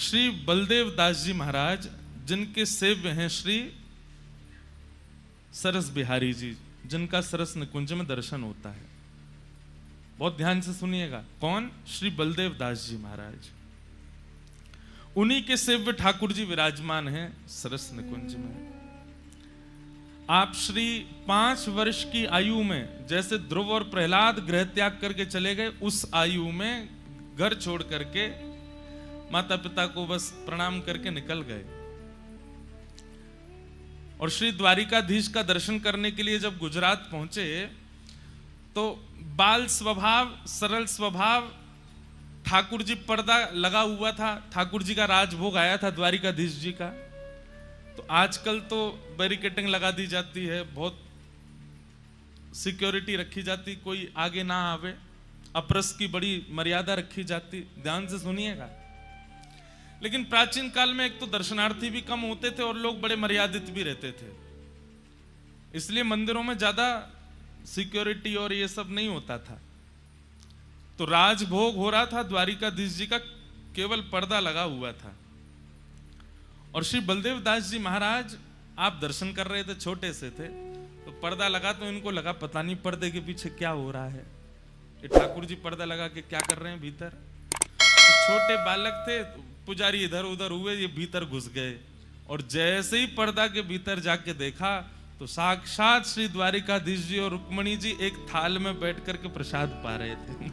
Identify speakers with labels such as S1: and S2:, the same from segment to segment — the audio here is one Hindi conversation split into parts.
S1: श्री बलदेव दास जी महाराज, जिनके सेव्य हैं श्री सरस बिहारी जी, जिनका सरस निकुंज में दर्शन होता है। बहुत ध्यान से सुनिएगा, कौन? श्री बलदेव दास जी महाराज। उन्हीं के सेव्य ठाकुर जी विराजमान हैं सरस निकुंज में। आप श्री 5 वर्ष की आयु में, जैसे ध्रुव और प्रहलाद गृह त्याग करके चले गए, उस आयु में घर छोड़ करके माता पिता को बस प्रणाम करके निकल गए। और श्री द्वारिकाधीश का दर्शन करने के लिए जब गुजरात पहुंचे तो बाल स्वभाव, सरल स्वभाव, ठाकुर जी पर्दा लगा हुआ था, ठाकुर जी का राजभोग आया था द्वारिकाधीश जी का। तो आजकल तो बैरिकेटिंग लगा दी जाती है, बहुत सिक्योरिटी रखी जाती, कोई आगे ना आवे, अप्रस की बड़ी मर्यादा रखी जाती। ध्यान से सुनिएगा। लेकिन प्राचीन काल में एक तो दर्शनार्थी भी कम होते थे और लोग बड़े मर्यादित भी रहते थे, इसलिए मंदिरों में ज्यादा सिक्योरिटी और ये सब नहीं होता था। तो राजभोग हो रहा था, द्वारिकाधीश जी का केवल पर्दा लगा हुआ था। और श्री बलदेव दास जी महाराज आप दर्शन कर रहे थे, छोटे से थे, तो पर्दा लगा तो इनको लगा पता नहीं पर्दे के पीछे क्या हो रहा है। ये ठाकुर जी पर्दा लगा के क्या कर रहे हैं भीतर। तो छोटे बालक थे, पुजारी इधर उधर हुए, ये भीतर घुस गए और जैसे ही पर्दा के भीतर जाके देखा तो साक्षात श्री द्वारिकाधीश जी और रुक्मणी जी एक थाल में बैठ करके प्रसाद पा रहे थे।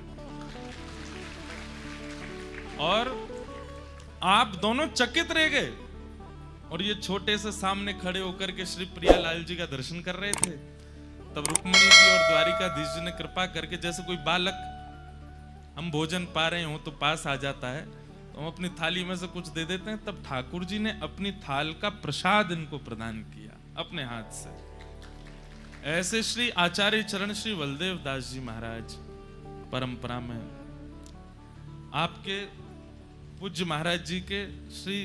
S1: और आप दोनों चकित रह गए। और ये छोटे से सामने खड़े होकर के श्री प्रियालाल जी का दर्शन कर रहे थे। तब रुक्मणी जी और द्वारिकाधीश जी ने कृपा करके, जैसे कोई बालक हम भोजन पा रहे हो तो पास आ जाता है, तो हम अपनी थाली में से कुछ दे देते हैं, तब ठाकुर जी ने अपनी थाल का प्रसाद इनको प्रदान किया अपने हाथ से। ऐसे श्री आचार्य चरण श्री बलदेव दास जी महाराज परंपरा में आपके पूज्य महाराज जी के श्री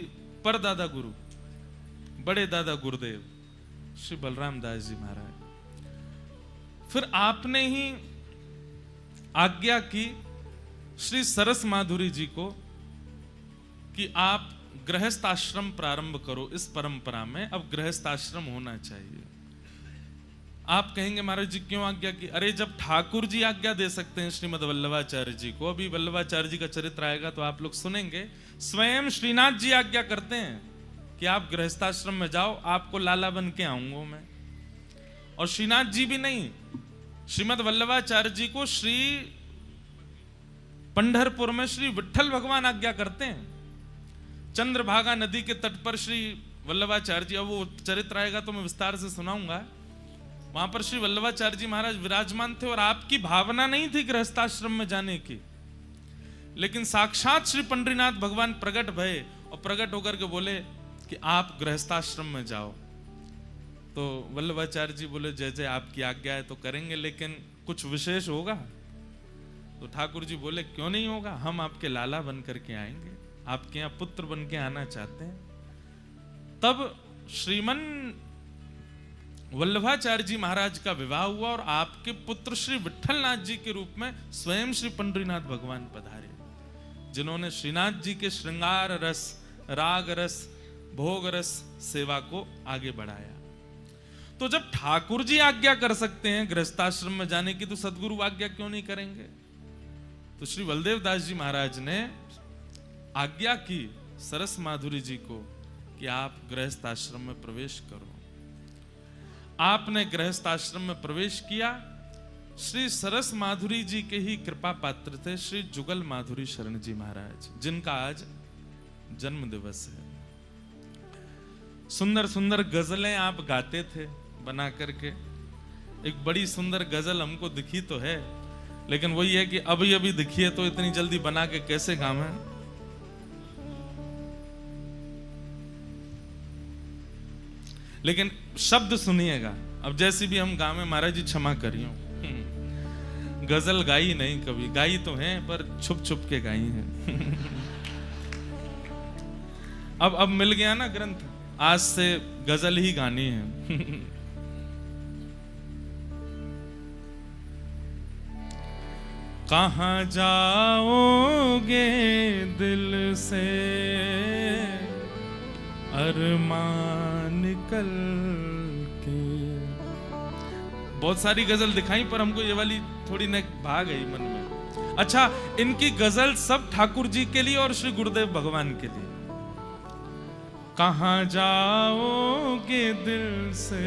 S1: परदादा गुरु, बड़े दादा गुरुदेव श्री बलराम दास जी महाराज। फिर आपने ही आज्ञा की श्री सरस माधुरी जी को कि आप गृहस्थ आश्रम प्रारंभ करो। इस परंपरा में अब गृहस्थ आश्रम होना चाहिए। आप कहेंगे महाराज जी क्यों आज्ञा की? अरे जब ठाकुर जी आज्ञा दे सकते हैं श्रीमद वल्लभाचार्य जी को, अभी वल्लभाचार्य जी का चरित्र आएगा तो आप लोग सुनेंगे, स्वयं श्रीनाथ जी आज्ञा करते हैं कि आप गृहस्थाश्रम में जाओ, आपको लाला बन के आऊंगा मैं। और श्रीनाथ जी भी नहीं, श्रीमद वल्लभाचार्य जी को श्री पंढरपुर में श्री विठल भगवान आज्ञा करते हैं। चंद्रभागा नदी के तट पर श्री वल्लभाचार्य जी, अब वो चरित्र आएगा तो मैं विस्तार से सुनाऊंगा, वहां पर श्री वल्लभाचार्य जी महाराज विराजमान थे और आपकी भावना नहीं थी गृहस्थाश्रम में जाने की, लेकिन साक्षात श्री पंडरीनाथ भगवान प्रकट भये और प्रकट होकर के बोले कि आप गृहस्थाश्रम में जाओ। तो वल्लभाचार्य जी बोले जय जय आपकी आज्ञा है तो करेंगे, लेकिन कुछ विशेष होगा? तो ठाकुर जी बोले क्यों नहीं होगा, हम आपके लाला बन करके आएंगे, आपके यहाँ पुत्र बन के आना चाहते हैं। तब श्रीमन वल्लभाचार्य जी महाराज का विवाह हुआ और आपके पुत्र श्री विठलनाथ जी के रूप में स्वयं श्री पंडरीनाथ भगवान पधारे, जिन्होंने श्रीनाथ जी के श्रृंगार रस, राग रस, भोग रस सेवा को आगे बढ़ाया। तो जब ठाकुर जी आज्ञा कर सकते हैं गृहस्थाश्रम में जाने की, तो सदगुरु आज्ञा क्यों नहीं करेंगे? तो श्री बलदेव दास जी महाराज ने आज्ञा की सरस माधुरी जी को कि आप गृहस्थाश्रम में प्रवेश करो। आपने गृहस्थाश्रम में प्रवेश किया। श्री सरस माधुरी जी के ही कृपा पात्र थे श्री जुगल माधुरी शरण जी महाराज, जिनका आज जन्म दिवस है। सुंदर सुंदर गजलें आप गाते थे बना करके। एक बड़ी सुंदर गजल हमको दिखी तो है, लेकिन वही है कि अभी अभी दिखी है तो इतनी जल्दी बना के कैसे गावे। लेकिन शब्द सुनिएगा। अब जैसी भी हम गावे, महाराज जी क्षमा करियो, गजल गाई नहीं कभी, गाई तो है पर छुप छुप के गाई है। अब मिल गया ना ग्रंथ, आज से गजल ही गानी है। कहाँ जाओगे दिल से अरमान निकल के। बहुत सारी गजल दिखाई पर हमको ये वाली थोड़ी न भाग गई मन में। अच्छा, इनकी गजल सब ठाकुर जी के लिए और श्री गुरुदेव भगवान के लिए। कहाँ जाओगे दिल से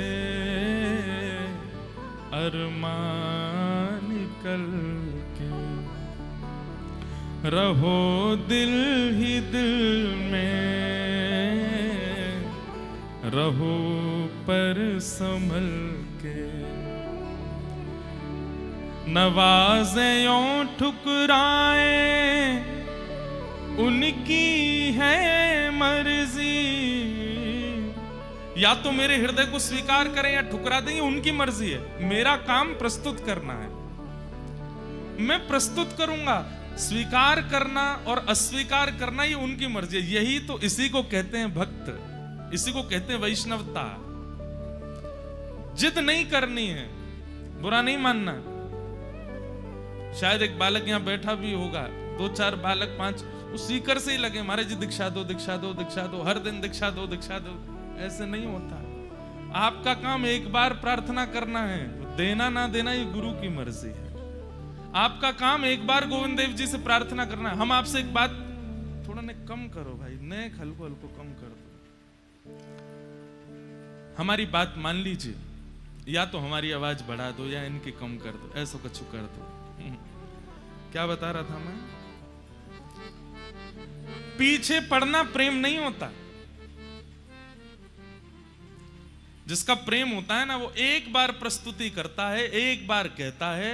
S1: अरमान निकल के, रहो दिल ही दिल में, रहो पर संभल के। नवाज़े यों ठुकराए उनकी है मर्जी, या तो मेरे हृदय को स्वीकार करें या ठुकरा दें, उनकी मर्जी है। मेरा काम प्रस्तुत करना है, मैं प्रस्तुत करूंगा। स्वीकार करना और अस्वीकार करना ये उनकी मर्जी है। यही तो, इसी को कहते हैं भक्त, इसी को कहते हैं वैष्णवता। जिद नहीं करनी है, बुरा नहीं मानना। शायद एक बालक यहां बैठा भी होगा, 2-4 बालक 5 उस सीकर से ही लगे, महाराज जी दीक्षा दो, दीक्षा दो, दीक्षा दो, हर दिन दीक्षा दो, दीक्षा दो। ऐसे नहीं होता। आपका काम एक बार प्रार्थना करना है, देना ना देना ये गुरु की मर्जी है। आपका काम एक बार गोविंद देव जी से प्रार्थना करना है। हम आपसे एक बात, थोड़ा ने कम करो भाई, ने हल्को हल्को कम कर दो। हमारी बात मान लीजिए, या तो हमारी आवाज बढ़ा दो या इनकी कम कर दो, ऐसा कुछ कर दो। क्या बता रहा था मैं? पीछे पड़ना प्रेम नहीं होता। जिसका प्रेम होता है ना, वो एक बार प्रस्तुति करता है, एक बार कहता है,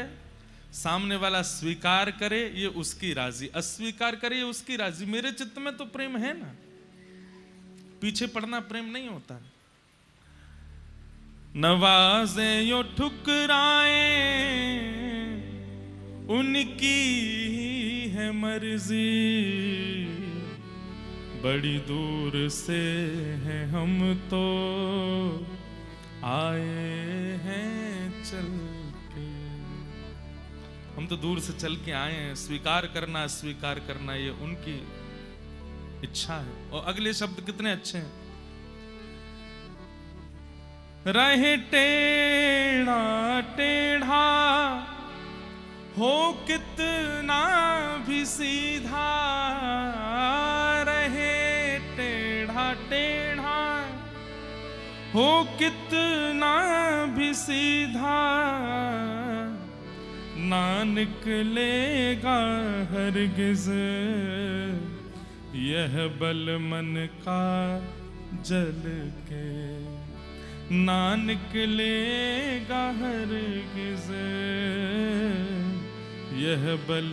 S1: सामने वाला स्वीकार करे ये उसकी राजी, अस्वीकार करे ये उसकी राजी। मेरे चित्त में तो प्रेम है ना। पीछे पड़ना प्रेम नहीं होता। नवाज़े यो ठुकराए उनकी है मर्जी, बड़ी दूर से हैं हम तो आए हैं चल के। हम तो दूर से चल के आए हैं। स्वीकार करना अस्वीकार करना ये उनकी इच्छा है। और अगले शब्द कितने अच्छे हैं। रहे टेढ़ा टेढ़ा हो कितना भी सीधा, रहे टेढ़ा टेढ़ा हो कितना भी सीधा, ना निकलेगा हरगिज यह बल मन का जल के, ना निकलेगा हरगिज यह बल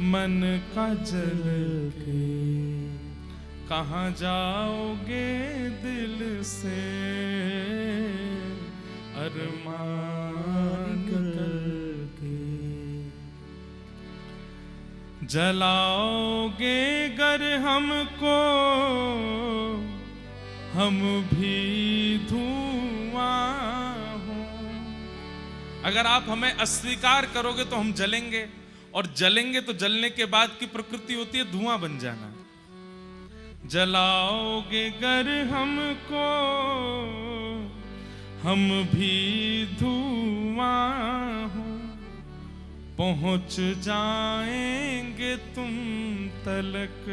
S1: मन का जल के। कहाँ जाओगे दिल से अरमान करके, जलाओगे गर हमको हम भी धुआं हो। अगर आप हमें अस्वीकार करोगे तो हम जलेंगे, और जलेंगे तो जलने के बाद की प्रकृति होती है धुआं बन जाना। जलाओगे गर हमको हम भी धुआं हो, पहुंच जाएंगे तुम तलक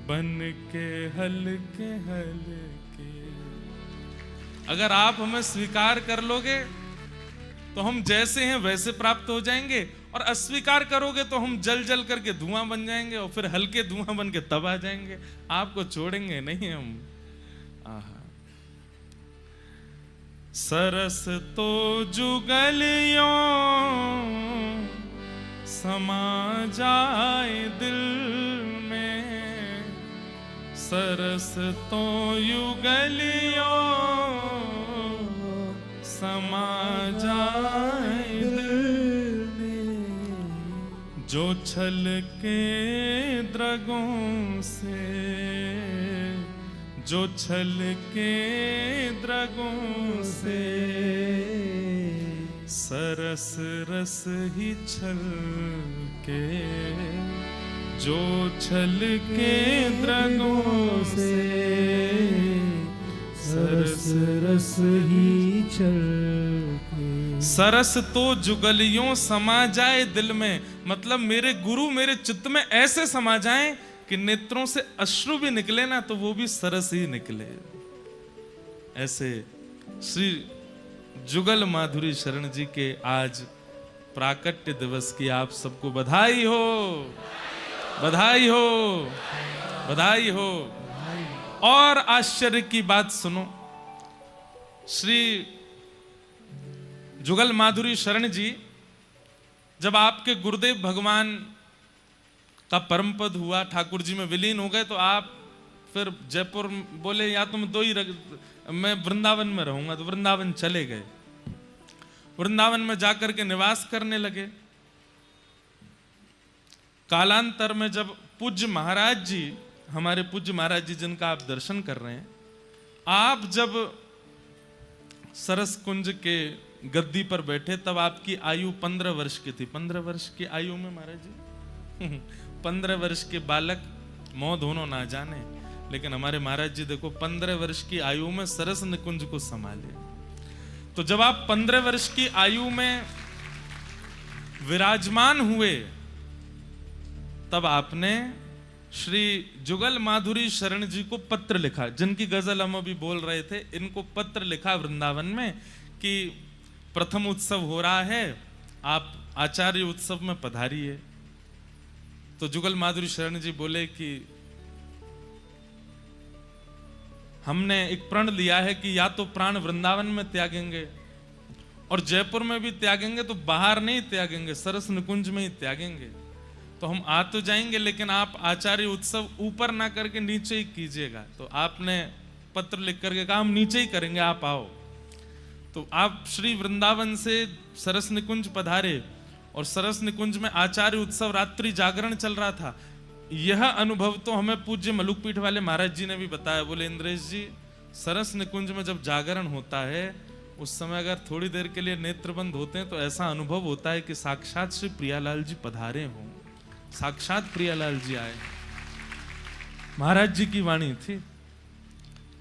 S1: बन के हल्के हल्के। अगर आप हमें स्वीकार कर लोगे तो हम जैसे हैं वैसे प्राप्त हो जाएंगे, और अस्वीकार करोगे तो हम जल जल करके धुआं बन जाएंगे, और फिर हल्के धुआं बन के तब आ जाएंगे। आपको छोड़ेंगे नहीं हम। आहा। सरस तो जुगलियों समा जाए दिल में, सरस तो युगलियों समा जाए दिल में, जो छल के द्रगों से, जो छल के द्रगों से सरस रस ही छल के, जो छल के द्रगों से,
S2: सरस रस ही छल के।
S1: सरस तो जुगलियों समा जाए दिल में, मतलब मेरे गुरु मेरे चित्त में ऐसे समा जाएं कि नेत्रों से अश्रु भी निकले ना तो वो भी सरस ही निकले। ऐसे श्री जुगल माधुरी शरण जी के आज प्राकट्य दिवस की आप सबको बधाई हो, बधाई हो, बधाई हो। और आश्चर्य की बात सुनो, श्री जुगल माधुरी शरण जी जब आपके गुरुदेव भगवान का परम पद हुआ, ठाकुर जी में विलीन हो गए, तो आप फिर जयपुर बोले या तुम मैं वृंदावन में रहूंगा, तो वृंदावन चले गए। वृंदावन में जाकर के निवास करने लगे। कालांतर में जब पूज्य महाराज जी, हमारे पूज्य महाराज जी जिनका आप दर्शन कर रहे हैं, आप जब सरस कुंज के गद्दी पर बैठे तब आपकी आयु 15 वर्ष की थी। 15 वर्ष की आयु में महाराज जी 15 वर्ष के बालक मोह दोनों ना जाने, लेकिन हमारे महाराज जी देखो 15 वर्ष की आयु में सरस निकुंज को संभाले। तो जब आप 15 वर्ष की आयु में विराजमान हुए तब आपने श्री जुगल माधुरी शरण जी को पत्र लिखा, जिनकी गजल हम अभी बोल रहे थे, इनको पत्र लिखा वृंदावन में कि प्रथम उत्सव हो रहा है, आप आचार्य उत्सव में पधारिए। तो जुगल माधुरी शरण जी बोले कि हमने एक प्रण लिया है कि या तो प्राण वृंदावन में त्यागेंगे और जयपुर में भी त्यागेंगे, तो बाहर नहीं त्यागेंगे, सरस निकुंज में ही त्यागेंगे। तो हम आ तो जाएंगे, लेकिन आप आचार्य उत्सव ऊपर ना करके नीचे ही कीजिएगा। तो आपने पत्र लिख करके कहा हम नीचे ही करेंगे, आप आओ। तो आप श्री वृंदावन से सरस निकुंज पधारे और सरस निकुंज में आचार्य उत्सव रात्रि जागरण चल रहा था। यह अनुभव तो हमें पूज्य मलुकपीठ वाले महाराज जी ने भी बताया। बोले इंद्रेश जी, सरस निकुंज में जब जागरण होता है उस समय अगर थोड़ी देर के लिए नेत्र बंद होते हैं तो ऐसा अनुभव होता है कि साक्षात श्री प्रियालाल जी पधारे हों, साक्षात प्रियालाल जी आए। महाराज जी की वाणी थी।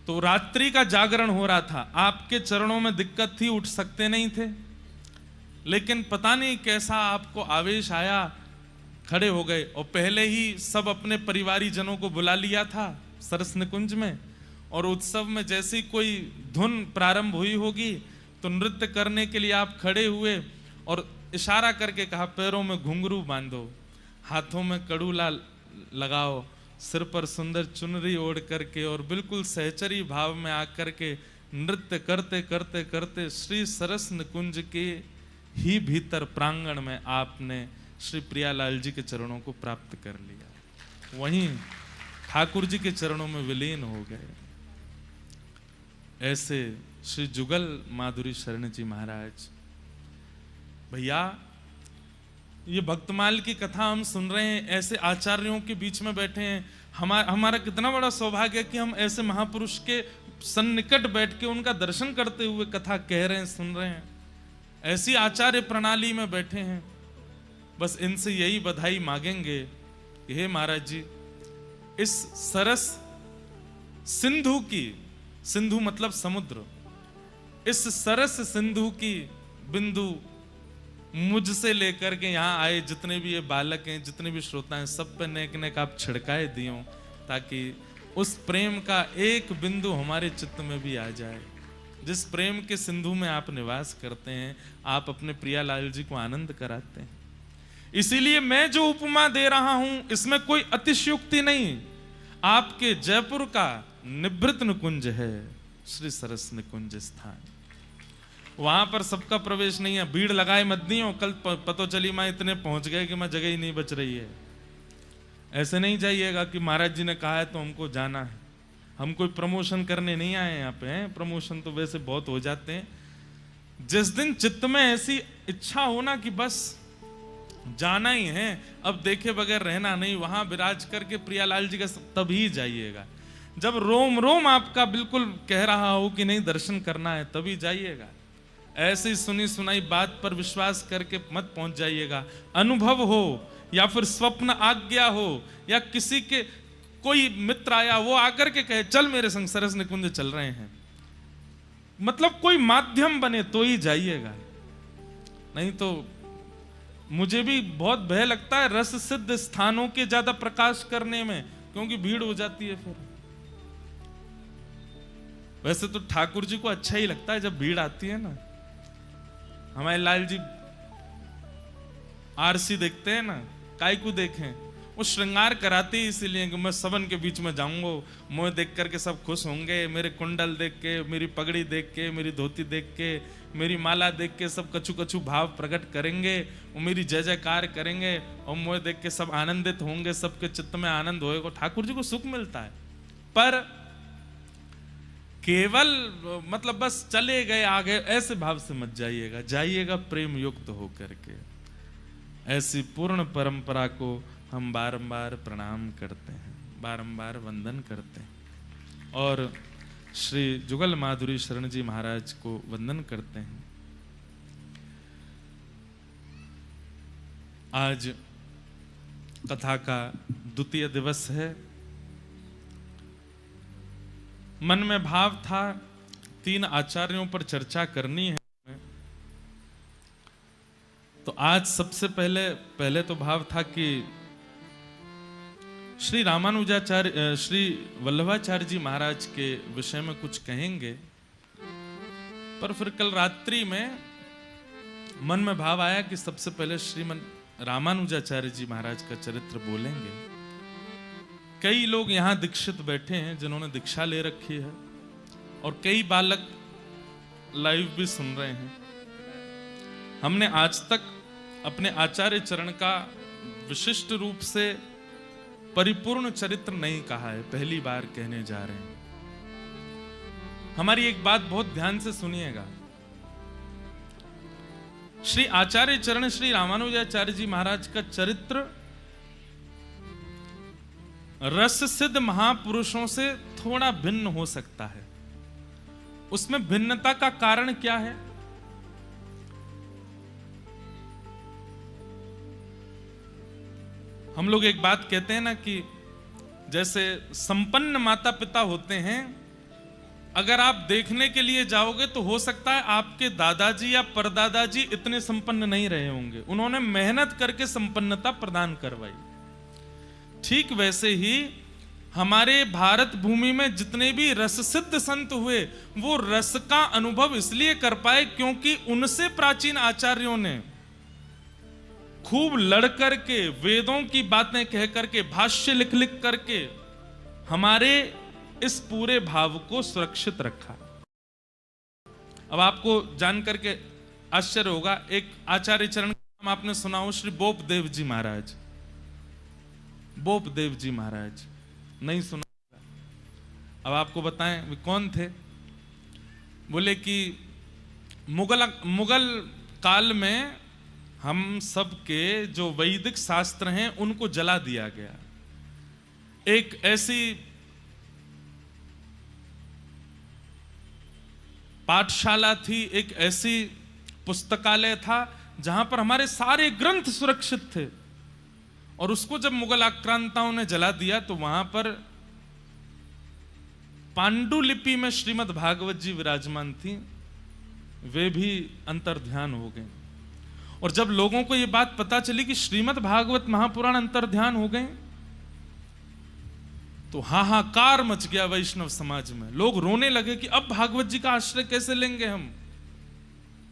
S1: तो रात्रि का जागरण हो रहा था, आपके चरणों में दिक्कत थी, उठ सकते नहीं थे, लेकिन पता नहीं कैसा आपको आवेश आया, खड़े हो गए और पहले ही सब अपने परिवारी जनों को बुला लिया था सरस निकुंज में। और उत्सव में जैसी कोई धुन प्रारंभ हुई होगी तो नृत्य करने के लिए आप खड़े हुए और इशारा करके कहा पैरों में घुंघरू बांधो, हाथों में कड़ूला लगाओ, सिर पर सुंदर चुनरी ओढ़ करके और बिल्कुल सहचरी भाव में आकर के नृत्य करते करते करते श्री सरस निकुंज के ही भीतर प्रांगण में आपने श्री प्रियालाल जी के चरणों को प्राप्त कर लिया। वहीं ठाकुर जी के चरणों में विलीन हो गए। ऐसे श्री जुगल माधुरी शरण जी महाराज। भैया, ये भक्तमाल की कथा हम सुन रहे हैं, ऐसे आचार्यों के बीच में बैठे हैं। हमारा कितना बड़ा सौभाग्य है कि हम ऐसे महापुरुष के सन्निकट बैठ के उनका दर्शन करते हुए कथा कह रहे हैं, सुन रहे हैं। ऐसी आचार्य प्रणाली में बैठे हैं। बस इनसे यही बधाई मांगेंगे कि हे महाराज जी, इस सरस सिंधु की, सिंधु मतलब समुद्र, इस सरस सिंधु की बिंदु मुझसे लेकर के यहाँ आए जितने भी ये बालक हैं, जितने भी श्रोता हैं, सब पे नेक नेक आप छिड़काए दियो, ताकि उस प्रेम का एक बिंदु हमारे चित्त में भी आ जाए। जिस प्रेम के सिंधु में आप निवास करते हैं, आप अपने प्रियालाल जी को आनंद कराते हैं। इसीलिए मैं जो उपमा दे रहा हूं इसमें कोई अतिशयोक्ति नहीं। आपके जयपुर का निभृत निकुंज है श्री सरस निकुंज स्थान। वहां पर सबका प्रवेश नहीं है। भीड़ लगाए मत नहीं हो, कल पतो चली मां इतने पहुंच गए कि मां जगह ही नहीं बच रही है। ऐसे नहीं जाइएगा कि महाराज जी ने कहा है तो हमको जाना है। हम कोई प्रमोशन करने नहीं आए यहाँ पे हैं। प्रमोशन तो वैसे बहुत हो जाते हैं। जिस दिन चित्त में ऐसी इच्छा होना कि बस जाना ही है, अब देखे बगैर रहना नहीं, वहां विराज करके प्रियालाल जी का तभी जाइएगा। जब रोम रोम आपका बिल्कुल कह रहा हो कि नहीं दर्शन करना है, तभी जाइएगा। ऐसे ही सुनी सुनाई बात पर विश्वास करके मत पहुंच जाइएगा। अनुभव हो या फिर स्वप्न आज्ञा हो या किसी के कोई मित्र आया वो आकर के कहे चल मेरे संग सरस निकुंज चल रहे हैं, मतलब कोई माध्यम बने तो ही जाइएगा, नहीं तो मुझे भी बहुत भय लगता है रस सिद्ध स्थानों के ज्यादा प्रकाश करने में, क्योंकि भीड़ हो जाती है। फिर वैसे तो ठाकुर जी को अच्छा ही लगता है जब भीड़ आती है ना। हमारे लाल जी आरसी देखते हैं ना, काय को देखें, वो श्रृंगार कराते ही इसीलिए कि मैं सबन के बीच में जाऊंगा, मुझे देख करके सब खुश होंगे, मेरे कुंडल देख के, मेरी पगड़ी देख के, मेरी धोती देख के, मेरी माला देख के सब कछु कछु भाव प्रकट करेंगे, वो मेरी जय जयकार करेंगे और मुझे देख के सब आनंदित होंगे, सबके चित्त में आनंद होएगा, ठाकुर जी को सुख मिलता है। पर केवल मतलब बस चले गए आगे ऐसे भाव से मत जाइएगा, जाइएगा प्रेम युक्त होकर के। ऐसी पूर्ण परंपरा को हम बारंबार प्रणाम करते हैं, बारंबार वंदन करते हैं और श्री जुगल माधुरी शरण जी महाराज को वंदन करते हैं। आज कथा का द्वितीय दिवस है। मन में भाव था 3 आचार्यों पर चर्चा करनी है, तो आज सबसे पहले तो भाव था कि श्री रामानुजाचार्य श्री वल्लभाचार्य जी महाराज के विषय में कुछ कहेंगे, पर फिर कल रात्रि में मन में भाव आया कि सबसे पहले श्रीमन रामानुजाचार्य जी महाराज का चरित्र बोलेंगे। कई लोग यहाँ दीक्षित बैठे हैं जिन्होंने दीक्षा ले रखी है और कई बालक लाइव भी सुन रहे हैं। हमने आज तक अपने आचार्य चरण का विशिष्ट रूप से परिपूर्ण चरित्र नहीं कहा है, पहली बार कहने जा रहे हैं। हमारी एक बात बहुत ध्यान से सुनिएगा। श्री आचार्य चरण श्री रामानुजाचार्य जी महाराज का चरित्र रस सिद्ध महापुरुषों से थोड़ा भिन्न हो सकता है। उसमें भिन्नता का कारण क्या है? हम लोग एक बात कहते हैं ना कि जैसे संपन्न माता पिता होते हैं, अगर आप देखने के लिए जाओगे तो हो सकता है आपके दादाजी या परदादाजी इतने संपन्न नहीं रहे होंगे, उन्होंने मेहनत करके संपन्नता प्रदान करवाई। ठीक वैसे ही हमारे भारत भूमि में जितने भी रस सिद्ध संत हुए वो रस का अनुभव इसलिए कर पाए क्योंकि उनसे प्राचीन आचार्यों ने खूब लड़ करके, वेदों की बातें कह करके, भाष्य लिख लिख करके हमारे इस पूरे भाव को सुरक्षित रखा। अब आपको जान करके आश्चर्य होगा, एक आचार्य चरण का नाम आपने सुना हो, श्री बोपदेव जी महाराज। बोपदेव जी महाराज नहीं सुना? अब आपको बताएं वे कौन थे। बोले कि मुगल काल में हम सब के जो वैदिक शास्त्र हैं उनको जला दिया गया। एक ऐसी पाठशाला थी, एक ऐसी पुस्तकालय था जहां पर हमारे सारे ग्रंथ सुरक्षित थे, और उसको जब मुगल आक्रांताओं ने जला दिया तो वहां पर पांडुलिपि में श्रीमद् भागवत जी विराजमान थी, वे भी अंतर्ध्यान हो गए। और जब लोगों को यह बात पता चली कि श्रीमद् भागवत महापुराण अंतर्ध्यान हो गए तो हाहाकार मच गया वैष्णव समाज में। लोग रोने लगे कि अब भागवत जी का आश्रय कैसे लेंगे हम।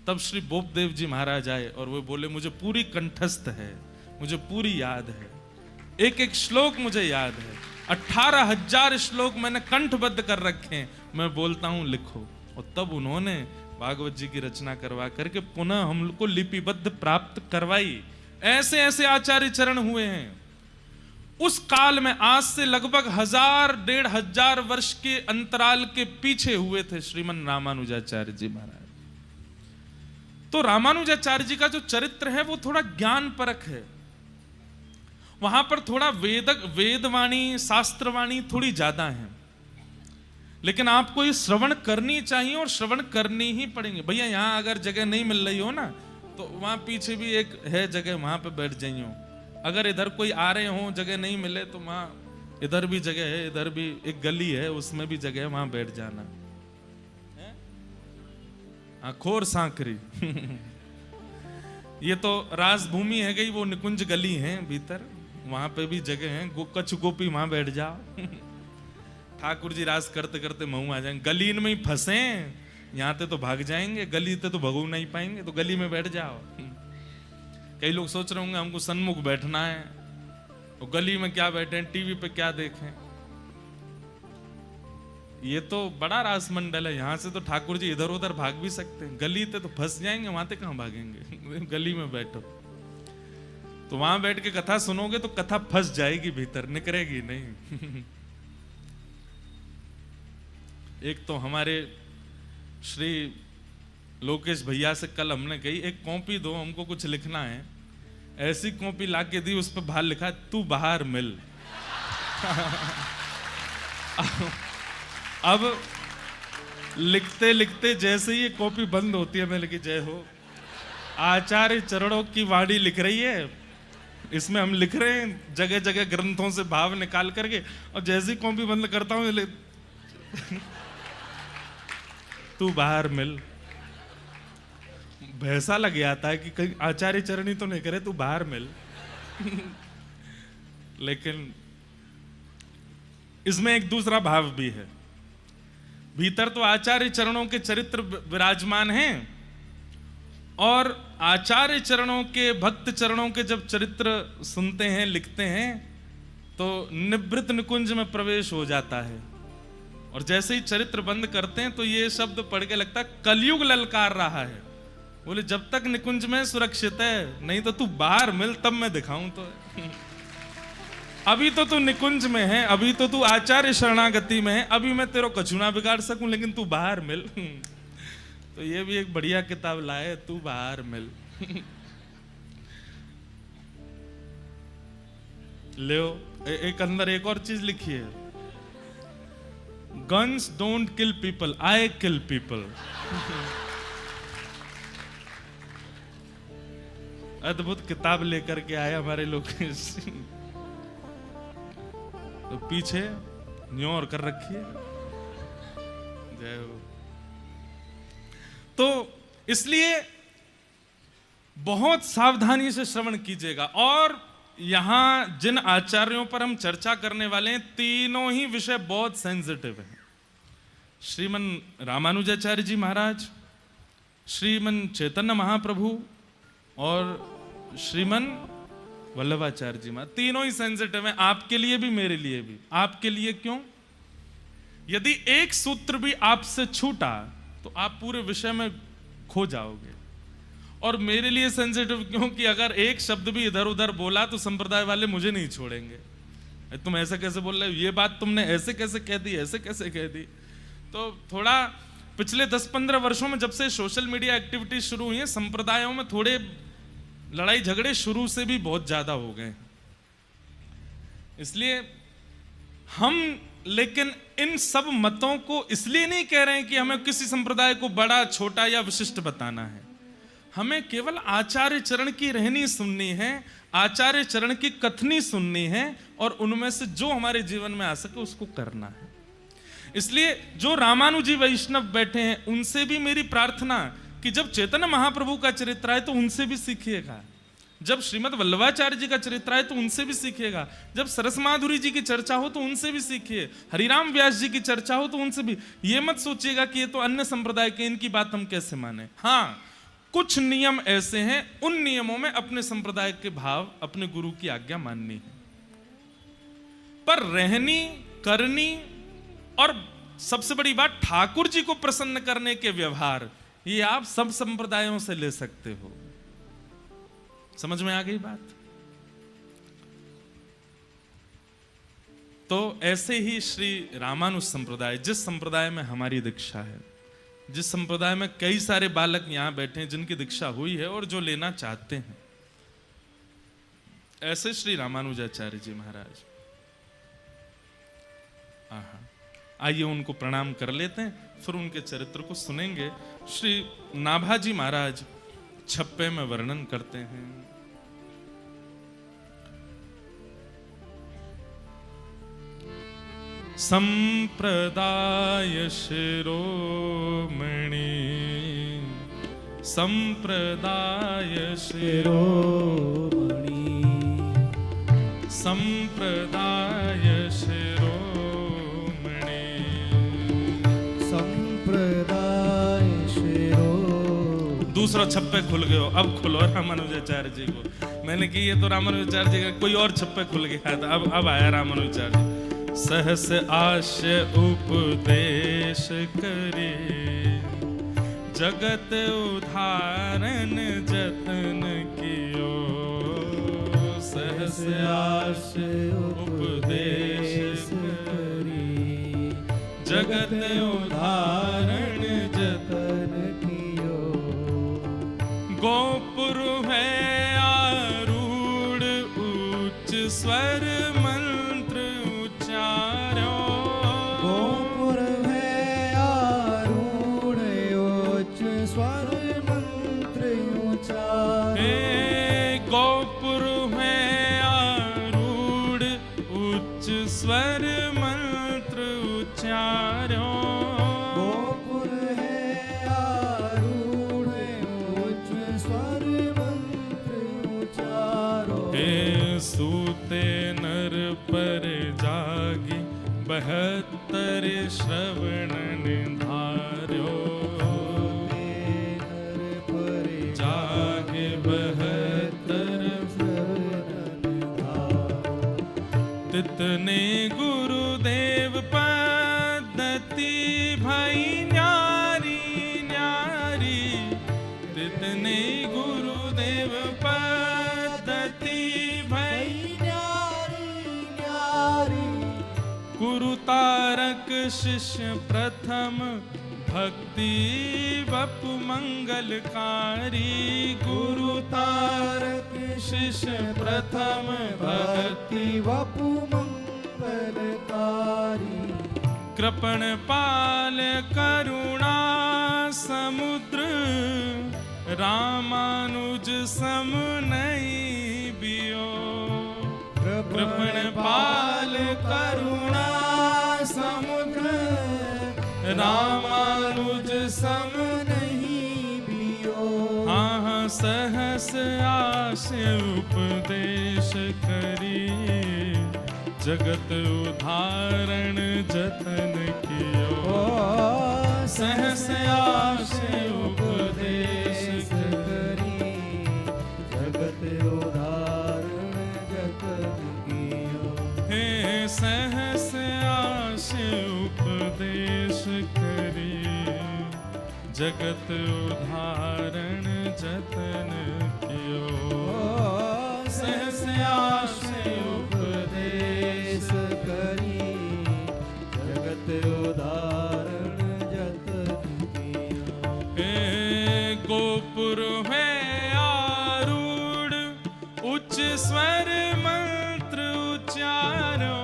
S1: तब श्री बोपदेव जी महाराज आए और वो बोले मुझे पूरी कंठस्थ है, मुझे पूरी याद है, एक एक श्लोक मुझे याद है, 18,000 श्लोक मैंने कंठबद्ध कर रखे हैं, मैं बोलता हूं लिखो। और तब उन्होंने भागवत जी की रचना करवा करके पुनः हम लोग को लिपिबद्ध प्राप्त करवाई। ऐसे ऐसे आचार्य चरण हुए हैं। उस काल में आज से लगभग 1000-1500 वर्ष के अंतराल के पीछे हुए थे श्रीमन रामानुजाचार्य जी महाराज। तो रामानुजाचार्य जी का जो चरित्र है वो थोड़ा ज्ञान परक है। वहां पर थोड़ा वेदवाणी शास्त्रवाणी थोड़ी ज्यादा है, लेकिन आपको ये श्रवण करनी चाहिए और श्रवण करनी ही पड़ेंगे। भैया यहाँ अगर जगह नहीं मिल रही हो ना, तो वहां पीछे भी एक है जगह, वहां पे बैठ जाइए। अगर इधर कोई आ रहे हो जगह नहीं मिले तो वहां इधर भी जगह है, इधर भी एक गली है उसमें भी जगह है, वहां बैठ जाना। हाँ, खोर सांकरी ये तो राजभूमि है गई, वो निकुंज गली है भीतर, वहां पे भी जगह है। कछ गोपी वहां बैठ जाओ ठाकुर जी राज करते करते महू आ जाएंगे। गली में ही फंसे, यहाँ ते तो भाग जाएंगे, गली ते तो भगू नहीं पाएंगे, तो गली में बैठ जाओ। कई लोग सोच रहे होंगे हमको सन्मुख बैठना है, तो गली में क्या बैठे, टीवी पे क्या देखें। ये तो बड़ा रासमंडल है, यहाँ से तो ठाकुर जी इधर उधर भाग भी सकते हैं, गली ते तो फंस जाएंगे, वहां ते कहां भागेंगे गली में बैठो। तो वहां बैठ के कथा सुनोगे तो कथा फंस जाएगी भीतर, निकलेगी नहीं। एक तो हमारे श्री लोकेश भैया से कल हमने कही, एक कॉपी दो हमको कुछ लिखना है। ऐसी कॉपी लाके दी, उस पर बाहर लिखा तू बाहर मिल। अब लिखते लिखते जैसे ही ये कॉपी बंद होती है, मैं लिखी जय हो आचार्य चरणों की वाणी लिख रही है, इसमें हम लिख रहे हैं जगह जगह ग्रंथों से भाव निकाल करके, और जैसे ही कॉपी बंद करता हूं तू बाहर मिल। भैसा लग जाता है कि कहीं आचार्य चरणी तो नहीं करे, तू बाहर मिल। लेकिन इसमें एक दूसरा भाव भी है। भीतर तो आचार्य चरणों के चरित्र विराजमान हैं, और आचार्य चरणों के भक्त चरणों के जब चरित्र सुनते हैं लिखते हैं तो निवृत्त निकुंज में प्रवेश हो जाता है। और जैसे ही चरित्र बंद करते हैं तो ये शब्द पढ़ के लगता है कलयुग ललकार रहा है। बोले जब तक निकुंज में सुरक्षित है, नहीं तो तू बाहर मिल तब मैं दिखाऊं। तो अभी तो तू निकुंज में है, अभी तो तू आचार्य शरणागति में है, अभी मैं तेरो कछु ना बिगाड़ सकूं, लेकिन तू बाहर मिल। तो ये भी एक बढ़िया किताब लाए, तू बाहर मिल। ले एक अंदर एक और चीज लिखी है, guns don't kill people, I kill people. अद्भुत किताब लेकर के आए हमारे लोग। तो पीछे न्योर कर रखी है, जय हो। तो इसलिए बहुत सावधानी से श्रवण कीजिएगा। और यहां जिन आचार्यों पर हम चर्चा करने वाले हैं, तीनों ही विषय बहुत सेंसिटिव हैं। श्रीमन रामानुजाचार्य जी महाराज, श्रीमन चैतन्य महाप्रभु और श्रीमन वल्लभाचार्य जी महाराज, तीनों ही सेंसिटिव हैं, आपके लिए भी मेरे लिए भी। आपके लिए क्यों? यदि एक सूत्र भी आपसे छूटा तो आप पूरे विषय में खो जाओगे। और मेरे लिए सेंसिटिव क्योंकि अगर एक शब्द भी इधर उधर बोला तो संप्रदाय वाले मुझे नहीं छोड़ेंगे। तुम ऐसे कैसे बोल रहे हो, ये बात तुमने ऐसे कैसे कह दी, ऐसे कैसे कह दी। तो थोड़ा पिछले 10-15 वर्षों में जब से सोशल मीडिया एक्टिविटी शुरू हुई है, संप्रदायों में थोड़े लड़ाई झगड़े शुरू से भी बहुत ज्यादा हो गए। इसलिए हम लेकिन इन सब मतों को इसलिए नहीं कह रहे हैं कि हमें किसी संप्रदाय को बड़ा छोटा या विशिष्ट बताना है। हमें केवल आचार्य चरण की रहनी सुननी है, आचार्य चरण की कथनी सुननी है, और उनमें से जो हमारे जीवन में आ सके उसको करना है। इसलिए जो रामानुजी वैष्णव बैठे हैं उनसे भी मेरी प्रार्थना कि जब चैतन्य महाप्रभु का चरित्र आए तो उनसे भी सीखिएगा, जब श्रीमद वल्लभाचार्य जी का चरित्र आए तो उनसे भी सीखिएगा, जब सरस माधुरी जी की चर्चा हो तो उनसे भी सीखिए, हरिराम व्यास जी की चर्चा हो तो उनसे भी। ये मत सोचिएगा कि ये तो अन्य संप्रदाय के, इनकी बात हम कैसे माने। हाँ, कुछ नियम ऐसे हैं, उन नियमों में अपने संप्रदाय के भाव, अपने गुरु की आज्ञा माननी है, पर रहनी करनी, और सबसे बड़ी बात ठाकुर जी को प्रसन्न करने के व्यवहार, ये आप सब संप्रदायों से ले सकते हो। समझ में आ गई बात? तो ऐसे ही श्री रामानुज संप्रदाय, जिस संप्रदाय में हमारी दीक्षा है, जिस संप्रदाय में कई सारे बालक यहां बैठे हैं जिनकी दीक्षा हुई है और जो लेना चाहते हैं, ऐसे श्री रामानुजाचार्य जी महाराज। आइए उनको प्रणाम कर लेते हैं, फिर उनके चरित्र को सुनेंगे। श्री नाभाजी महाराज छप्पे में वर्णन करते हैं। संप्रदाय शिरोमणि, संप्रदाय
S2: शिरोमणि,
S1: संप्रदाय शिरोमणि,
S2: संप्रदाय शिरोमणि।
S1: दूसरा छप्पे खुल गए हो, अब खुलो रामानुजाचार्य जी को। मैंने कि ये तो रामानुजाचार्य जी का, कोई और छप्पे खुल गया था, अब आया रामानुजाचार्य जी। सहस आश्य उपदेश करे, जगत उदाहरण जतन कियो। सहस आश्य उपदेश करे, जगत उदाहरण जतन कियो। गोपुर है आरूढ़ उच्च स्वर मंत्र उच्चार्यो।
S2: गोपुर है आरूढ़ उच्च स्वर मंत्र उच्चार्यो।
S1: हे गोपुर है आरूढ़ उच्च स्वर मंत्र उच्चार्यो।
S2: गोपुर है आरूढ़ उच्च स्वर मंत्र उच्चारो।
S1: हे सूते नर पर जागी 72 श्रवण निधार्यो। जागे 72 तितने गुरुदेव पद्धति भाई न्यारी न्यारी। तितने गुरुदेव पद्धति भाई गुरु तारक शिष्य प्रथम भक्ति वपु मंगलकारी। गुरु तारक शिष्य प्रथम भक्ति
S2: वपु मंगलकारी।
S1: कृपण पाल करुणा समुद्र, रामानुज सम नहीं बियो। कृपण पाल करुणा समुद्र, रामानुज सम नहीं बियो। हाँ सहस आस उपदेश करी, जगत उदाहरण जतन कियो। सहस आस उपदेश करी,
S2: जगत उदाहरण जतन कियो।
S1: हे सहस आस उपदेश करी, जगत उदाहरण जतन कियो। सहस आस
S2: उपदेश करी, जगत उदाहरण जतन कियो।
S1: हे गोपुर है आरूढ़ उच्च स्वर मंत्र उच्चारो।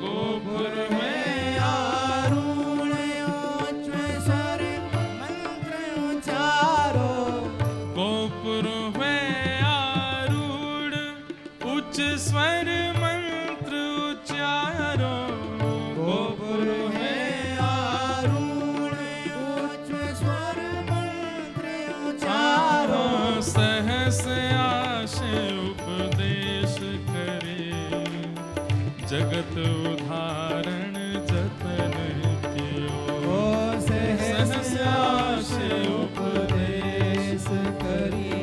S1: गोपुर है
S2: आरूढ़ उच्च स्वर मंत्र उच्चारो।
S1: गोपुर है आरूढ़ उच्च स्वर मंत्र उच्चारो।
S2: गोपुर है आरूढ़ उच्च स्वर मंत्र उच्चारो।
S1: सहस आश उपदेश करे, जगत उदाहरण जतन कियो।
S2: सहस आश उपदेश करी,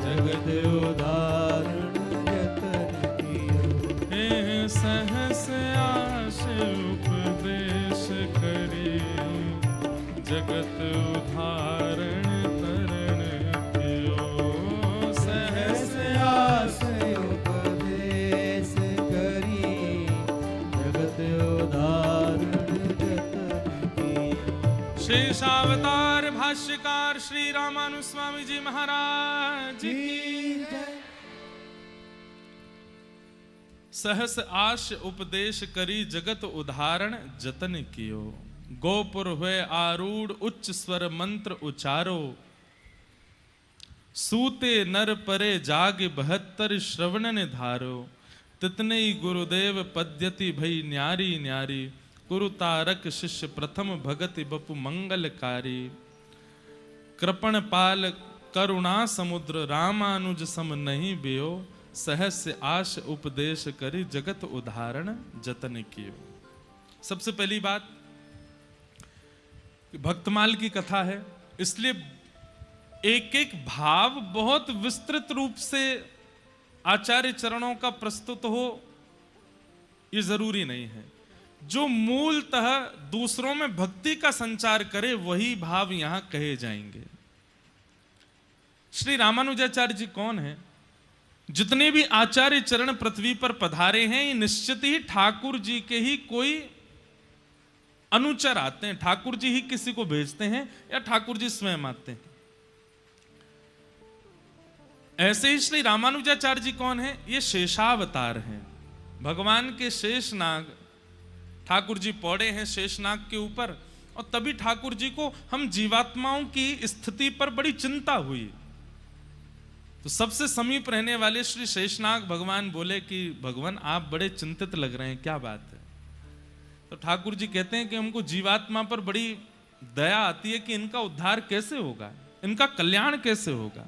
S2: जगत उदाहरण जतन कियो।
S1: हे सहस आश उपदेश करे, जगत उदाहरण तरण कियो। सहस
S2: आस उपदेश करी, जगत उदाहरण जतन कियो।
S1: शेषावतार भाष्यकार श्री रामानुज स्वामी जी महाराज की। सहस आश उपदेश करी जगत उदाहरण जतन कियो। गोपुर हुए आरूढ़ उच्च स्वर मंत्र उचारो। सूते नर परे जाग 72 श्रवण ने धारो। तितने गुरुदेव पद्यति भई न्यारी न्यारी। कुरु तारक शिष्य प्रथम भगति बपु मंगलकारी। कृपण पाल करुणा समुद्र रामानुज सम नहीं बेयो। सहस्य आश उपदेश करी जगत उदाहरण जतन कियो। सबसे पहली बात, भक्तमाल की कथा है, इसलिए एक एक भाव बहुत विस्तृत रूप से आचार्य चरणों का प्रस्तुत हो ये जरूरी नहीं है। जो मूलतः दूसरों में भक्ति का संचार करे वही भाव यहां कहे जाएंगे। श्री रामानुजाचार्य जी कौन है? जितने भी आचार्य चरण पृथ्वी पर पधारे हैं ये निश्चित ही ठाकुर जी के ही कोई अनुचर आते हैं। ठाकुर जी ही किसी को भेजते हैं या ठाकुर जी स्वयं आते हैं। ऐसे ही श्री रामानुजाचार्य जी कौन है? ये शेषावतार हैं, भगवान के शेषनाग। ठाकुर जी पौड़े हैं शेषनाग के ऊपर, और तभी ठाकुर जी को हम जीवात्माओं की स्थिति पर बड़ी चिंता हुई। तो सबसे समीप रहने वाले श्री शेषनाग भगवान बोले कि भगवान आप बड़े चिंतित लग रहे हैं, क्या बात है? तो ठाकुर जी कहते हैं कि हमको जीवात्मा पर बड़ी दया आती है कि इनका उद्धार कैसे होगा, इनका कल्याण कैसे होगा।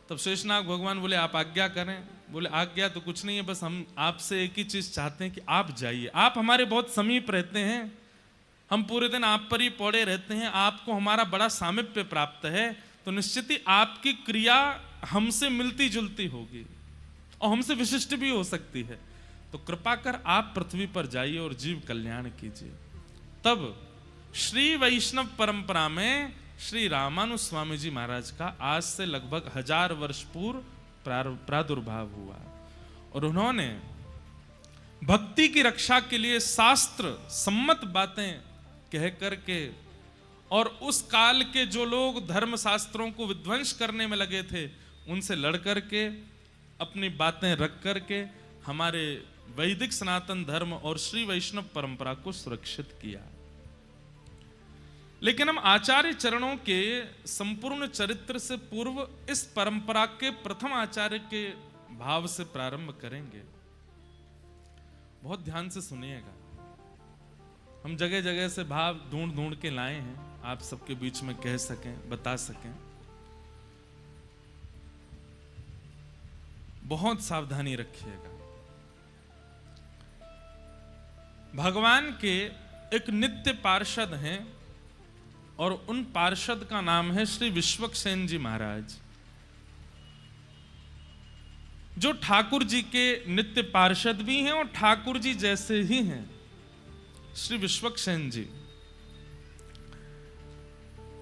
S1: तब शेषनाग भगवान बोले आप आज्ञा करें। बोले आज्ञा तो कुछ नहीं है, बस हम आपसे एक ही चीज चाहते हैं कि आप जाइए। आप हमारे बहुत समीप रहते हैं, हम पूरे दिन आप पर ही पौड़े रहते हैं, आपको हमारा बड़ा सामीप्य प्राप्त है, तो निश्चित ही आपकी क्रिया हमसे मिलती जुलती होगी और हमसे विशिष्ट भी हो सकती है। तो कृपा कर आप पृथ्वी पर जाइए और जीव कल्याण कीजिए। तब श्री वैष्णव परंपरा में श्री रामानु स्वामी जी महाराज का आज से लगभग 1000 वर्ष पूर्व प्रादुर्भाव हुआ, और उन्होंने भक्ति की रक्षा के लिए शास्त्र सम्मत बातें कह करके, और उस काल के जो लोग धर्म शास्त्रों को विध्वंस करने में लगे थे उनसे लड़ करके, अपनी बातें रख करके हमारे वैदिक सनातन धर्म और श्री वैष्णव परंपरा को सुरक्षित किया। लेकिन हम आचार्य चरणों के संपूर्ण चरित्र से पूर्व इस परंपरा के प्रथम आचार्य के भाव से प्रारंभ करेंगे। बहुत ध्यान से सुनिएगा, हम जगह जगह से भाव ढूंढ ढूंढ के लाए हैं, आप सबके बीच में कह सकें, बता सकें। बहुत सावधानी रखिएगा। भगवान के एक नित्य पार्षद हैं और उन पार्षद का नाम है श्री विश्वक्सेन जी महाराज, जो ठाकुर जी के नित्य पार्षद भी हैं और ठाकुर जी जैसे ही हैं। श्री विश्वक्सेन जी,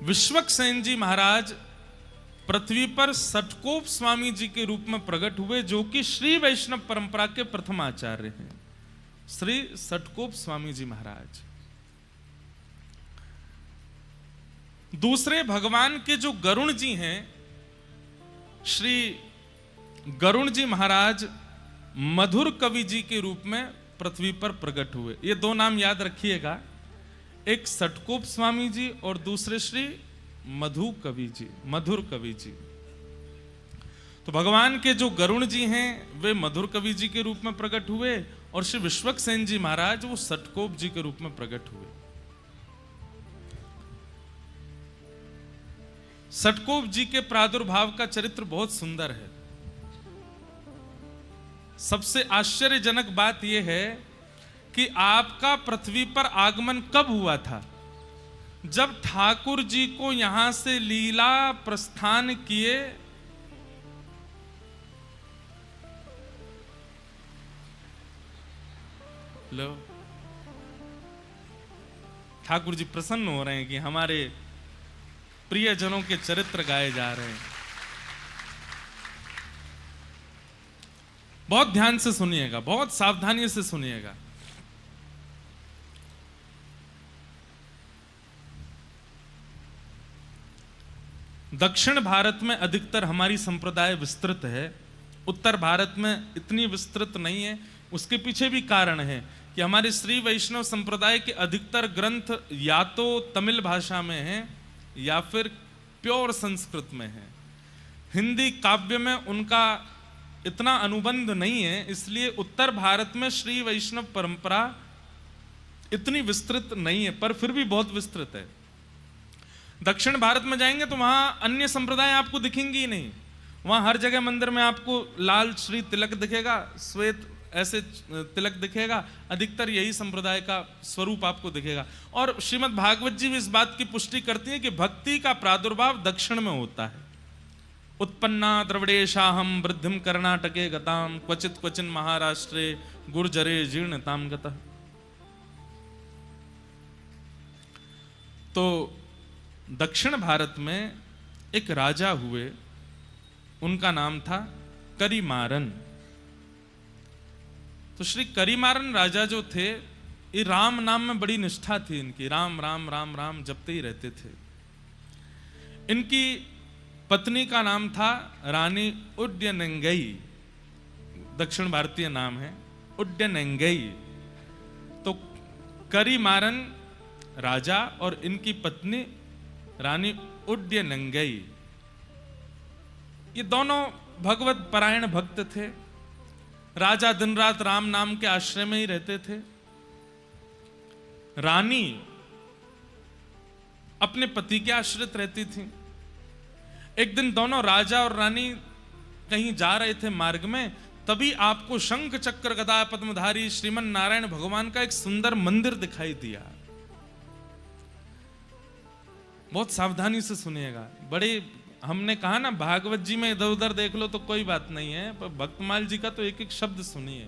S1: विश्वक्सेन जी महाराज पृथ्वी पर सटकोप स्वामी जी के रूप में प्रकट हुए, जो कि श्री वैष्णव परंपरा के प्रथम आचार्य हैं, श्री सटकोप स्वामी जी महाराज। दूसरे भगवान के जो गरुण जी हैं, श्री गरुण जी महाराज मधुर कवि जी के रूप में पृथ्वी पर प्रकट हुए। ये दो नाम याद रखिएगा, एक सटकोप स्वामी जी और दूसरे श्री मधु कवि जी, मधुर कवि जी। तो भगवान के जो गरुण जी हैं वे मधुर कवि जी के रूप में प्रकट हुए, और श्री विश्वक्सेन जी महाराज वो सटकोप जी के रूप में प्रकट हुए। सटकोप जी के प्रादुर्भाव का चरित्र बहुत सुंदर है। सबसे आश्चर्यजनक बात यह है कि आपका पृथ्वी पर आगमन कब हुआ था? जब ठाकुर जी को यहां से लीला प्रस्थान किए, लो ठाकुर जी प्रसन्न हो रहे हैं कि हमारे प्रियजनों के चरित्र गाए जा रहे हैं। बहुत ध्यान से सुनिएगा, बहुत सावधानी से सुनिएगा। दक्षिण भारत में अधिकतर हमारी संप्रदाय विस्तृत है उत्तर भारत में इतनी विस्तृत नहीं है। उसके पीछे भी कारण है कि हमारे श्री वैष्णव संप्रदाय के अधिकतर ग्रंथ या तो तमिल भाषा में हैं या फिर प्योर संस्कृत में हैं। हिंदी काव्य में उनका इतना अनुबंध नहीं है, इसलिए उत्तर भारत में श्री वैष्णव परंपरा इतनी विस्तृत नहीं है, पर फिर भी बहुत विस्तृत है। दक्षिण भारत में जाएंगे तो वहां अन्य संप्रदाय आपको दिखेंगे ही नहीं। वहां हर जगह मंदिर में आपको लाल श्री तिलक दिखेगा, श्वेत ऐसे तिलक दिखेगा, अधिकतर यही संप्रदाय का स्वरूप आपको दिखेगा। और श्रीमद् भागवत जी भी इस बात की पुष्टि करती है कि भक्ति का प्रादुर्भाव दक्षिण में होता है। उत्पन्ना द्रविड़ेशाहम वृद्धिम कर्णाटके गताम क्वचित क्वचिन महाराष्ट्रे गुर्जरे जीर्णताम गतः। तो दक्षिण भारत में एक राजा हुए, उनका नाम था करिमारन। तो श्री करिमारन राजा जो थे, ये राम नाम में बड़ी निष्ठा थी इनकी, राम राम राम राम जपते ही रहते थे। इनकी पत्नी का नाम था रानी उड्डयनंगई, दक्षिण भारतीय नाम है उड्डयनंगई। तो करिमारन राजा और इनकी पत्नी रानी उड्डयनंगई, ये दोनों भगवत परायण भक्त थे। राजा दिन रात राम नाम के आश्रय में ही रहते थे। रानी अपने पति के आश्रित रहती थी। एक दिन दोनों राजा और रानी कहीं जा रहे थे मार्ग में, तभी आपको शंख चक्र गदा पद्मधारी श्रीमन नारायण भगवान का एक सुंदर मंदिर दिखाई दिया। बहुत सावधानी से सुनिएगा। बड़े हमने कहा ना भागवत जी में इधर उधर देख लो तो कोई बात नहीं है, पर भक्तमाल जी का तो एक एक शब्द सुनिए,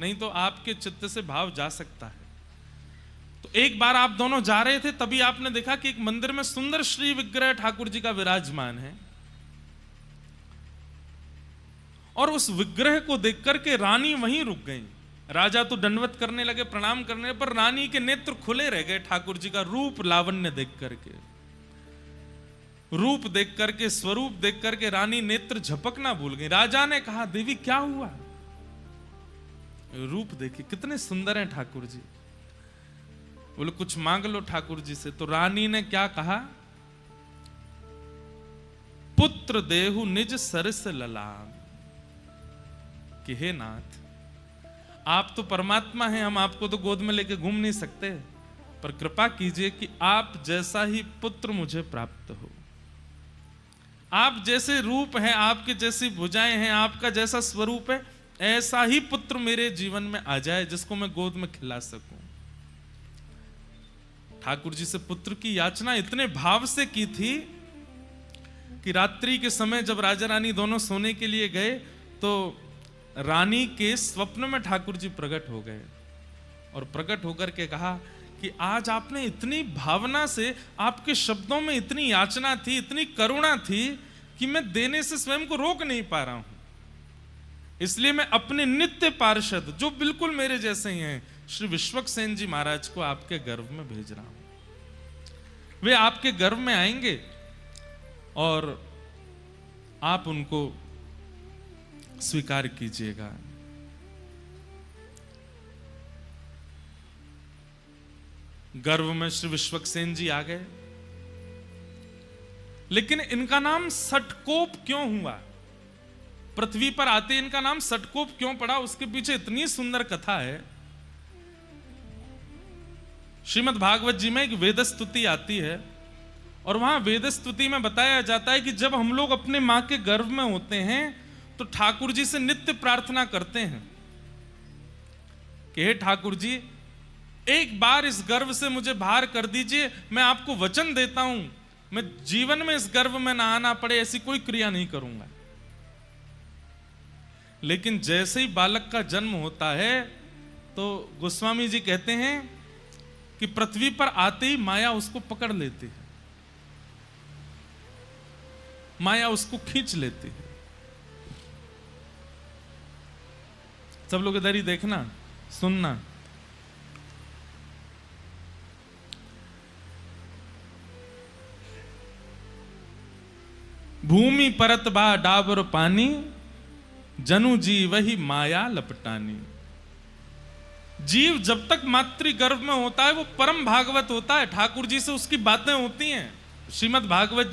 S1: नहीं तो आपके चित्त से भाव जा सकता है। तो एक बार आप दोनों जा रहे थे, तभी आपने देखा कि एक मंदिर में सुंदर श्री विग्रह ठाकुर जी का विराजमान है। और उस विग्रह को देख करके रानी वहीं रुक गई। राजा तो दंडवत करने लगे, प्रणाम करने पर रानी के नेत्र खुले रह गए ठाकुर जी का रूप लावण्य देख करके। रूप देख करके, स्वरूप देख करके रानी नेत्र झपकना भूल गई। राजा ने कहा, देवी क्या हुआ? रूप देखिए कितने सुंदर हैं ठाकुर जी। बोले कुछ मांग लो ठाकुर जी से। तो रानी ने क्या कहा, पुत्र देहु निज सरस ललाम, कि हे नाथ, आप तो परमात्मा हैं, हम आपको तो गोद में लेके घूम नहीं सकते, पर कृपा कीजिए कि आप जैसा ही पुत्र मुझे प्राप्त हो। आप जैसे रूप हैं, आपके जैसी भुजाएं हैं, आपका जैसा स्वरूप है, ऐसा ही पुत्र मेरे जीवन में आ जाए जिसको मैं गोद में खिला सकूं। ठाकुर जी से पुत्र की याचना इतने भाव से की थी कि रात्रि के समय जब राजा रानी दोनों सोने के लिए गए तो रानी के स्वप्न में ठाकुर जी प्रकट हो गए और प्रकट होकर के कहा कि आज आपने इतनी भावना से, आपके शब्दों में इतनी याचना थी, इतनी करुणा थी कि मैं देने से स्वयं को रोक नहीं पा रहा हूं। इसलिए मैं अपने नित्य पार्षद, जो बिल्कुल मेरे जैसे ही हैं, श्री विश्वक्सेन जी महाराज को आपके गर्भ में भेज रहा हूं। वे आपके गर्भ में आएंगे और आप उनको स्वीकार कीजिएगा। गर्भ में श्री विश्वक्सेन जी आ गए, लेकिन इनका नाम सटकोप क्यों हुआ? पृथ्वी पर आते इनका नाम सटकोप क्यों पड़ा? उसके पीछे इतनी सुंदर कथा है। श्रीमद् भागवत जी में एक वेद स्तुति आती है और वहां वेद स्तुति में बताया जाता है कि जब हम लोग अपने मां के गर्भ में होते हैं तो ठाकुर जी से नित्य प्रार्थना करते हैं कि हे ठाकुर जी, एक बार इस गर्भ से मुझे बाहर कर दीजिए, मैं आपको वचन देता हूं मैं जीवन में इस गर्भ में ना आना पड़े ऐसी कोई क्रिया नहीं करूंगा। लेकिन जैसे ही बालक का जन्म होता है तो गोस्वामी जी कहते हैं कि पृथ्वी पर आते ही माया उसको पकड़ लेती है, माया उसको खींच लेती है। सब लोग इधर ही देखना, सुनना। भूमि परत बा डाबर पानी, जनु जी वही माया लपटानी। जीव जब तक मातृ गर्भ में होता है वो परम भागवत होता है, ठाकुर जी से उसकी बातें होती हैं। श्रीमद् भागवत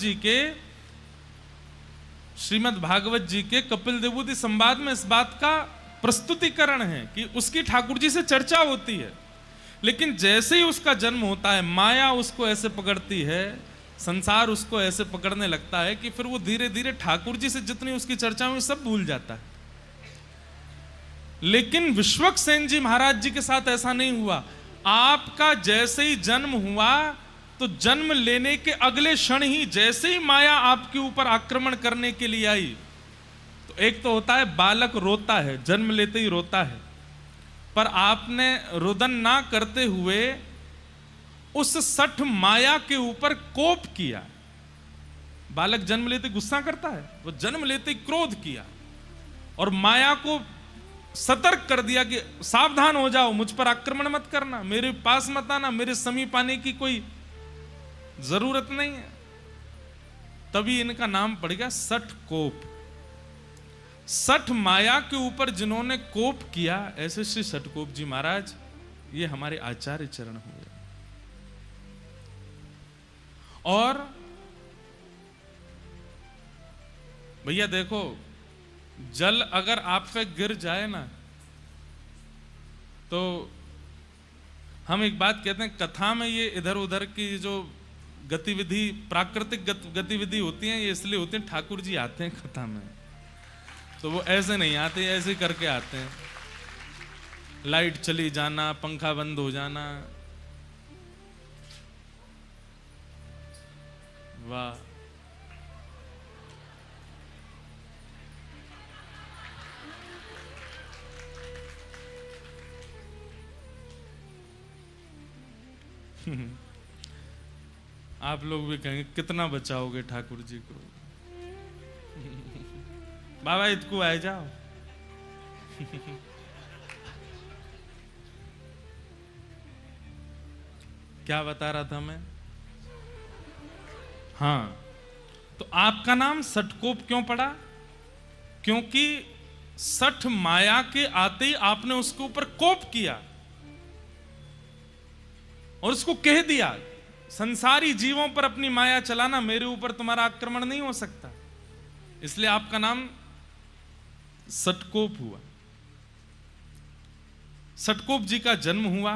S1: जी के कपिल देवूति संवाद में इस बात का प्रस्तुतिकरण है कि उसकी ठाकुर जी से चर्चा होती है। लेकिन जैसे ही उसका जन्म होता है माया उसको ऐसे पकड़ती है, संसार उसको ऐसे पकड़ने लगता है कि फिर वो धीरे धीरे ठाकुर जी से जितनी उसकी चर्चा हुई सब भूल जाता है। लेकिन विश्वक्सेन जी महाराज जी के साथ ऐसा नहीं हुआ। आपका जैसे ही जन्म हुआ तो जन्म लेने के अगले क्षण ही जैसे ही माया आपके ऊपर आक्रमण करने के लिए आई, तो एक तो होता है बालक रोता है, जन्म लेते ही रोता है, पर आपने रुदन ना करते हुए उस सठ माया के ऊपर कोप किया। बालक जन्म लेते गुस्सा करता है, वो जन्म लेते ही क्रोध किया और माया को सतर्क कर दिया कि सावधान हो जाओ, मुझ पर आक्रमण मत करना, मेरे पास मत आना, मेरे समीप आने की कोई जरूरत नहीं है। तभी इनका नाम पड़ गया सठ कोप। सठ माया के ऊपर जिन्होंने कोप किया, ऐसे श्री सठकोप जी महाराज ये हमारे आचार्य चरण हुए। और भैया देखो, जल अगर आप पे गिर जाए ना, तो हम एक बात कहते हैं कथा में, ये इधर उधर की जो गतिविधि, प्राकृतिक गतिविधि होती हैं, ये इसलिए होती हैं ठाकुर जी आते हैं कथा में, तो वो ऐसे नहीं आते, ऐसे करके आते हैं। लाइट चली जाना, पंखा बंद हो जाना, वाह। आप लोग भी कहेंगे कितना बचाओगे ठाकुर जी को। बाबा इतको आए जाओ। क्या बता रहा था मैं? हाँ, तो आपका नाम सठकोप क्यों पड़ा? क्योंकि सठ माया के आते ही आपने उसके ऊपर कोप किया और उसको कह दिया संसारी जीवों पर अपनी माया चलाना, मेरे ऊपर तुम्हारा आक्रमण नहीं हो सकता। इसलिए आपका नाम सठकोप हुआ। सठकोप जी का जन्म हुआ,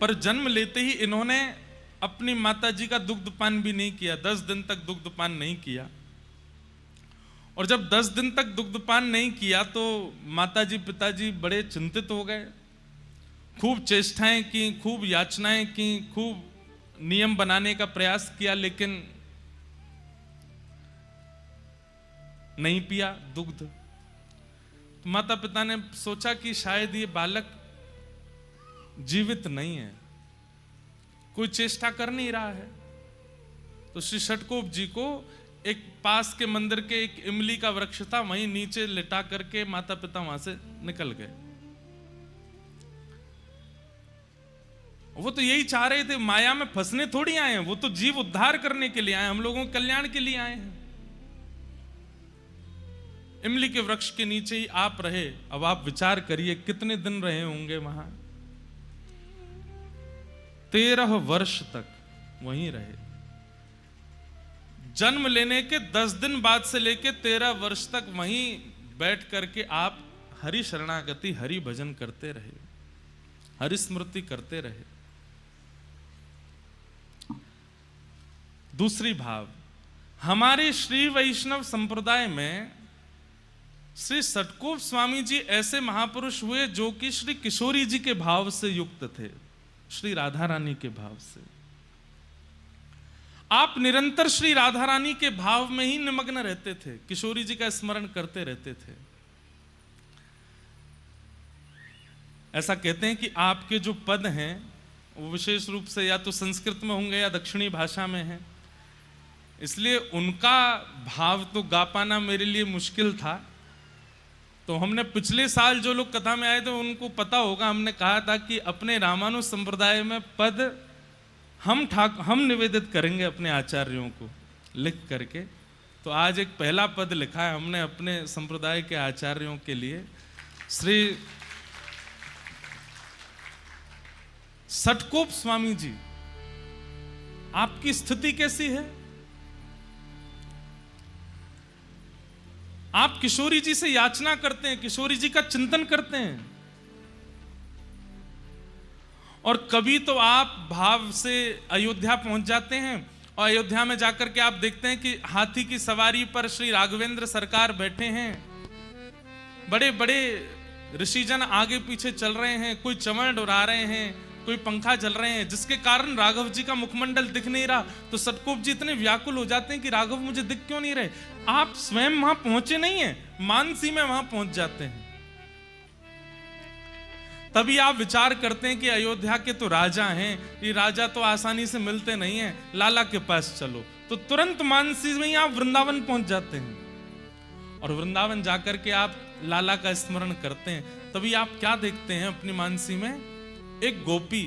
S1: पर जन्म लेते ही इन्होंने अपनी माता जी का दुग्धपान भी नहीं किया। 10 दिन तक दुग्धपान नहीं किया। और जब 10 दिन तक दुग्धपान नहीं किया तो माताजी पिताजी बड़े चिंतित हो गए। खूब चेष्टाएं की, खूब याचनाएं की, खूब नियम बनाने का प्रयास किया, लेकिन नहीं पिया दुग्ध। तो माता पिता ने सोचा कि शायद ये बालक जीवित नहीं है, कोई चेष्टा कर नहीं रहा है। तो श्री सठकोप जी को एक पास के मंदिर के एक इमली का वृक्ष था, वहीं नीचे लिटा करके माता पिता वहां से निकल गए। वो तो यही चाह रहे थे, माया में फंसने थोड़ी आए हैं, वो तो जीव उद्धार करने के लिए आए, हम लोगों के कल्याण के लिए आए हैं। इमली के वृक्ष के नीचे ही आप रहे। अब आप विचार करिए कितने दिन रहे होंगे वहां। 13 वर्ष तक वहीं रहे। जन्म लेने के 10 दिन बाद से लेके 13 वर्ष तक वहीं बैठ करके आप हरि शरणागति, हरि भजन करते रहे, हरि स्मृति करते रहे। दूसरी भाव, हमारे श्री वैष्णव संप्रदाय में श्री सठकोप स्वामी जी ऐसे महापुरुष हुए जो कि श्री किशोरी जी के भाव से युक्त थे, श्री राधा रानी के भाव से। आप निरंतर श्री राधा रानी के भाव में ही निमग्न रहते थे, किशोरी जी का स्मरण करते रहते थे। ऐसा कहते हैं कि आपके जो पद हैं वो विशेष रूप से या तो संस्कृत में होंगे या दक्षिणी भाषा में हैं, इसलिए उनका भाव तो गा पाना मेरे लिए मुश्किल था। तो हमने पिछले साल जो लोग कथा में आए थे उनको पता होगा, हमने कहा था कि अपने रामानुज संप्रदाय में पद हम निवेदित करेंगे अपने आचार्यों को लिख करके, तो आज एक पहला पद लिखा है हमने अपने संप्रदाय के आचार्यों के लिए। श्री सटकोप स्वामी जी, आपकी स्थिति कैसी है? आप किशोरी जी से याचना करते हैं, किशोरी जी का चिंतन करते हैं, और कभी तो आप भाव से अयोध्या पहुंच जाते हैं और अयोध्या में जाकर के आप देखते हैं कि हाथी की सवारी पर श्री राघवेंद्र सरकार बैठे हैं, बड़े बड़े ऋषिजन आगे पीछे चल रहे हैं, कोई चमड़ उड़ा रहे हैं, कोई पंखा चल रहे हैं, जिसके कारण राघव जी का मुखमंडल दिख नहीं रहा। तो सटकोप जी इतने व्याकुल हो जाते हैं कि राघव मुझे दिख क्यों नहीं रहे। आप स्वयं वहां पहुंचे नहीं है, मानसी में वहां पहुंच जाते हैं। तभी आप विचार करते हैं कि अयोध्या के तो राजा हैं, ये राजा तो आसानी से मिलते नहीं हैं, लाला के पास चलो। तो तुरंत मानसी में ही आप वृंदावन पहुंच जाते हैं और वृंदावन जाकर के आप लाला का स्मरण करते हैं। तभी आप क्या देखते हैं अपनी मानसी में? एक गोपी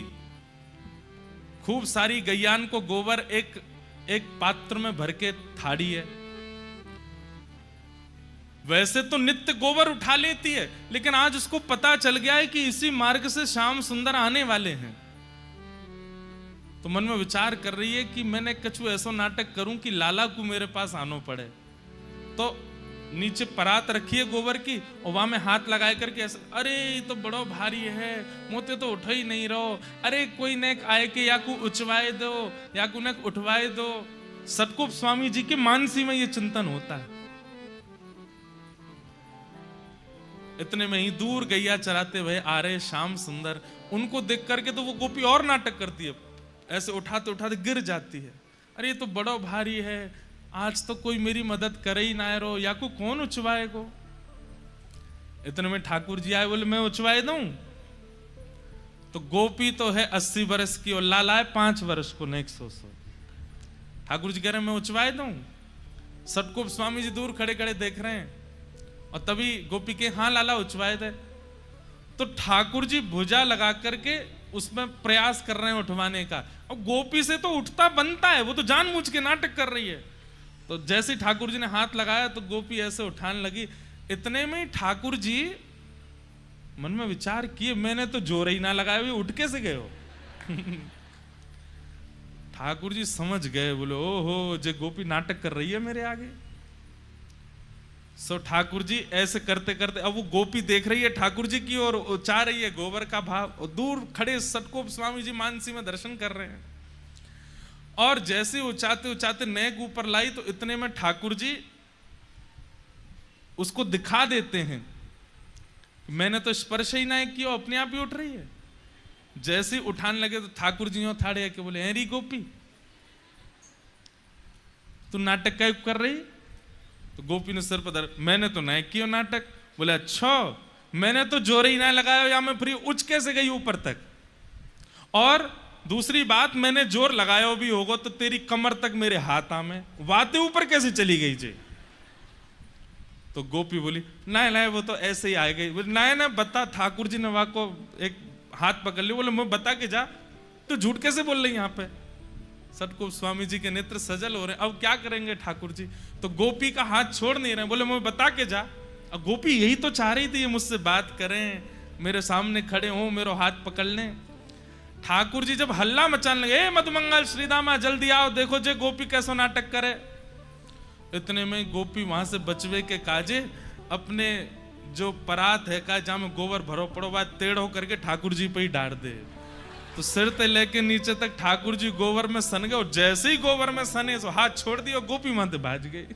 S1: खूब सारी गैयान को गोबर एक पात्र में भर के थाड़ी है। वैसे तो नित्य गोबर उठा लेती है, लेकिन आज उसको पता चल गया है कि इसी मार्ग से श्याम सुंदर आने वाले हैं। तो मन में विचार कर रही है कि मैंने कछु ऐसा नाटक करूं कि लाला को मेरे पास आनो पड़े। तो नीचे परात रखी है गोबर की और वहां में हाथ लगाए करके ऐसे, अरे ये तो बड़ो भारी है, मोते तो उठ ही नहीं रहो, अरे कोई नेक आए के या को उचवाए दो या को नेक उठवाए दो। सटकोप स्वामी जी के मानसी में ये चिंतन होता है। इतने में ही दूर गैया चराते हुए आ रहे श्याम सुंदर, उनको देख करके तो वो गोपी और नाटक करती है, ऐसे उठाते उठाते गिर जाती है। अरे ये तो बड़ा भारी है, आज तो कोई मेरी मदद करे ही ना रो, या को कौन उचवाए को। इतने में ठाकुर जी आए, बोले मैं उचवाए दूं। तो गोपी तो है 80 वर्ष की और लाला है 5 वर्ष को, नेक 100। ठाकुर जी कह रहे हैं मैं उचवाए दूं। सटकोप स्वामी जी दूर खड़े खड़े देख रहे हैं और तभी गोपी के हाँ लाला उचवाए दे। तो ठाकुर जी भुजा लगा करके उसमें प्रयास कर रहे हैं उठवाने का, और गोपी से तो उठता बनता है, वो तो जानबूझ के नाटक कर रही है। तो जैसे ही ठाकुर जी ने हाथ लगाया तो गोपी ऐसे उठाने लगी। इतने में ठाकुर जी मन में विचार किए, मैंने तो जोर ही ना लगाया, हुए उठ कैसे गए हो। ठाकुर जी समझ गए, बोले ओहो जे गोपी नाटक कर रही है मेरे आगे। सो ठाकुर जी ऐसे करते करते, अब वो गोपी देख रही है ठाकुर जी की और चाह रही है गोबर का भाव, और दूर खड़े सटकोप स्वामी जी मानसी में दर्शन कर रहे हैं। और जैसे उचाते उचाते नेक ऊपर लाई तो इतने में ठाकुर जी उसको दिखा देते हैं, मैंने तो स्पर्श ही ना किया, अपने आप ही उठ रही है। जैसे ही उठाने लगे तो ठाकुर जी थाड़े के बोले, हेरी गोपी तू नाटक क्या कर रही? तो गोपी ने सिर पर, मैंने तो नहीं किया नाटक। बोले अच्छा, मैंने तो जोर ही ना लगाया, या मैं फिर उच कैसे गई ऊपर तक? और दूसरी बात, मैंने जोर लगाया भी होगा तो तेरी कमर तक मेरे हाथ में वाते ऊपर कैसे चली गई जी? तो गोपी बोली नहीं नहीं वो तो ऐसे ही आ गई। बोले नहीं ना बता, ठाकुर जी ने वहां को एक हाथ पकड़ लिया। बोले मैं बता के जा, तो झूठ कैसे बोल रही यहाँ पे? सटकोप स्वामी जी के नेत्र सजल हो रहे हैं, अब क्या करेंगे ठाकुर जी? तो गोपी का हाथ छोड़ नहीं रहे, बोले मैं बता के जा। अब गोपी यही तो चाह रही थी, ये मुझसे बात करें, मेरे सामने खड़े हो, मेरा हाथ पकड़ लें। ठाकुर जी जब हल्ला मचाने लगे, ए मधुमंगल श्रीदामा जल्दी आओ, देखो जे गोपी कैसा नाटक करे। इतने में गोपी वहां से बचवे के काजे अपने जो परात है का जहां में गोबर भरो पड़ो, बात टेढ़ होकर के ठाकुर जी पे ही डाल दे। तो सिर से लेके नीचे तक ठाकुर जी गोबर में सन गए, और जैसे ही गोबर में सने तो हाथ छोड़ दिया, गोपी वहां से भाज गई।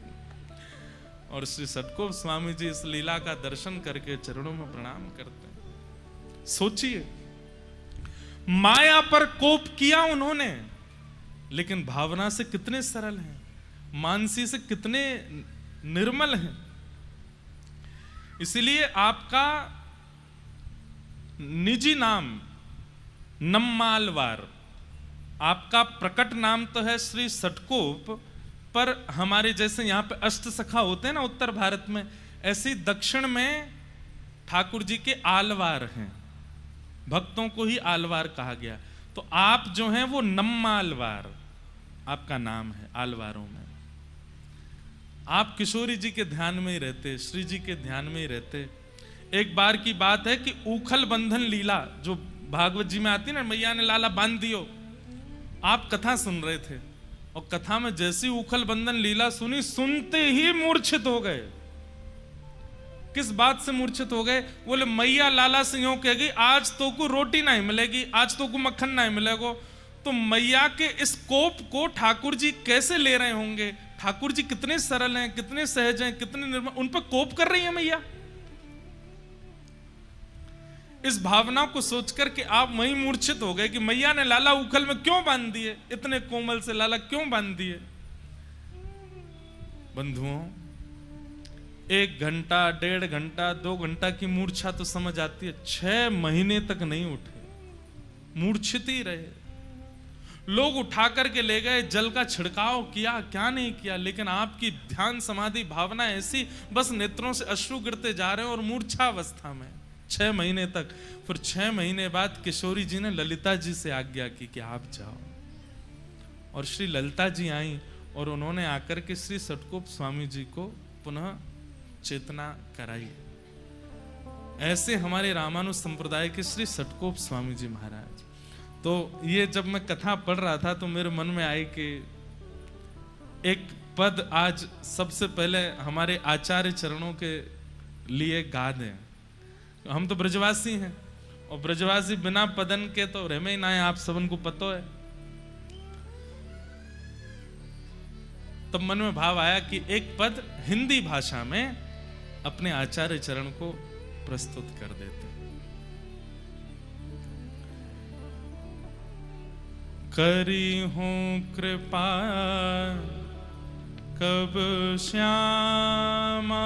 S1: और श्री सटकोप स्वामी जी इस लीला का दर्शन करके चरणों में प्रणाम करते हैं। सोचिए, माया पर कोप किया उन्होंने, लेकिन भावना से कितने सरल हैं, मानसी से कितने निर्मल हैं। इसलिए आपका निजी नाम नम्मालवार, आपका प्रकट नाम तो है श्री सटकोप, पर हमारे जैसे यहां पे अष्ट सखा होते हैं ना उत्तर भारत में, ऐसे दक्षिण में ठाकुर जी के आलवार हैं, भक्तों को ही आलवार कहा गया। तो आप जो हैं वो नम्मालवार आपका नाम है आलवारों में। आप किशोरी जी के ध्यान में ही रहते, श्री जी के ध्यान में ही रहते। एक बार की बात है कि उखल बंधन लीला जो भागवत जी में आती है ना, मैया ने लाला बांध दियो, आप कथा सुन रहे थे और कथा में जैसी उखल बंधन लीला सुनी, सुनते ही मूर्छित हो गए। किस बात से मूर्छित हो गए? बोले मैया लाला से यूं कहेगी आज तो को रोटी नहीं मिलेगी, आज तो को मक्खन नहीं मिलेगा। तो मैया के इस कोप को ठाकुर जी कैसे ले रहे होंगे? ठाकुर जी कितने सरल हैं, कितने सहज हैं, कितने निर्मल, उन पर कोप कर रही है मैया। इस भावना को सोचकर के आप वहीं मूर्छित हो गए कि मैया ने लाला उखल में क्यों बांध दिए, इतने कोमल से लाला क्यों बांध दिए। बंधुओं, 1 घंटा, 1.5 घंटा, 2 घंटा की मूर्छा तो समझ आती है, 6 महीने तक नहीं उठे, मूर्छित ही रहे। लोग उठा करके ले गए, जल का छिड़काव किया, क्या नहीं किया, लेकिन आपकी ध्यान समाधि भावना ऐसी, बस नेत्रों से अश्रु गिरते जा रहे हैं और मूर्छावस्था में 6 महीने तक। फिर 6 महीने बाद किशोरी जी ने ललिता जी से आज्ञा की कि आप जाओ, और श्री ललिता जी आई और उन्होंने आकर के श्री सटकोप स्वामी जी को पुनः चेतना कराई। ऐसे हमारे रामानुज संप्रदाय के श्री सटकोप स्वामी जी महाराज। तो ये जब मैं कथा पढ़ रहा था तो मेरे मन में आई कि एक पद आज सबसे पहले हमारे आचार्य चरणों के लिए गा दें। हम तो ब्रजवासी हैं और ब्रजवासी बिना पदन के तो रह में ही ना है, आप सबन को पता है। तब मन में भाव आया कि एक पद हिंदी भाषा में अपने आचार्य चरण को प्रस्तुत कर देते। करी हूं कृपा कब श्यामा